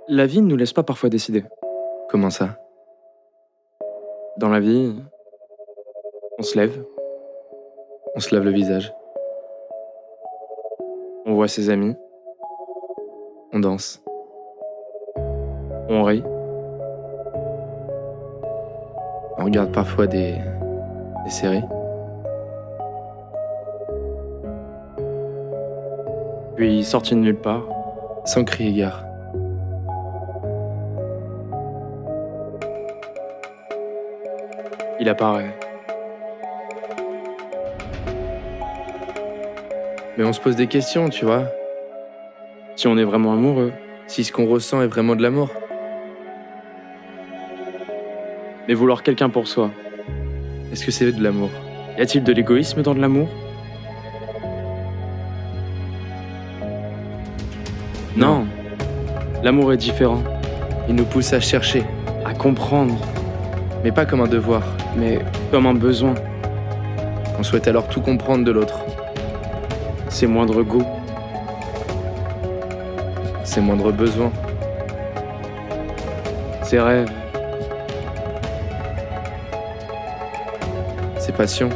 La vie ne nous laisse pas parfois décider. Comment ça? Dans la vie, on se lève, On se lave le visage, on voit ses amis, on danse, on rit, on regarde parfois des séries, puis sorti de nulle part, sans crier gare. il apparaît. Mais on se pose des questions, tu vois. Si on est vraiment amoureux, Si ce qu'on ressent est vraiment de l'amour. mais vouloir quelqu'un pour soi, Est-ce que c'est de l'amour? y a-t-il de l'égoïsme dans de l'amour? Non, l'amour est différent, Il nous pousse à chercher, à comprendre, mais pas comme un devoir. mais comme un besoin, On souhaite alors tout comprendre de l'autre, ses moindres goûts, ses moindres besoins, ses rêves, ses passions.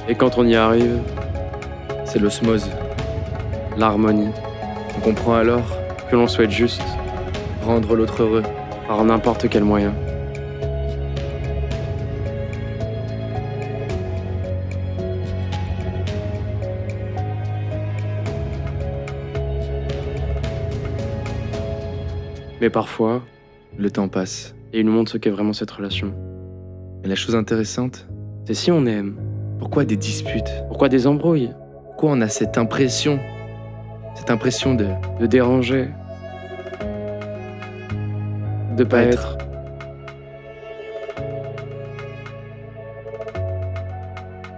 et quand on y arrive, C'est l'osmose. l'harmonie, On comprend alors que l'on souhaite juste, rendre l'autre heureux. par n'importe quel moyen. Mais parfois, Le temps passe. et il nous montre ce qu'est vraiment cette relation. Et la chose intéressante, C'est si on aime, pourquoi des disputes? pourquoi des embrouilles, Pourquoi on a cette impression de déranger, de pas être,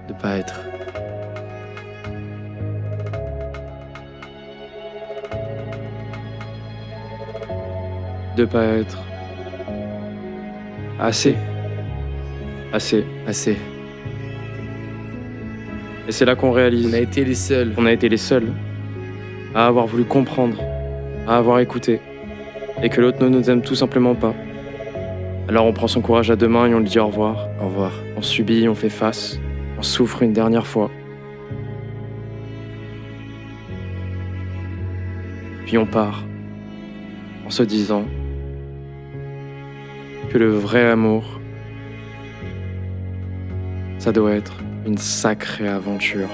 de pas être? de pas être assez, assez. Assez. Et c'est là qu'on réalise On a été les seuls. qu'on a été les seuls à avoir voulu comprendre, à avoir écouté, et que l'autre ne nous aime tout simplement pas. Alors on prend son courage à deux mains et on lui dit au revoir. Au revoir. On subit, on fait face, on souffre une dernière fois. Puis on part, en se disant que le vrai amour, ça doit être une sacrée aventure.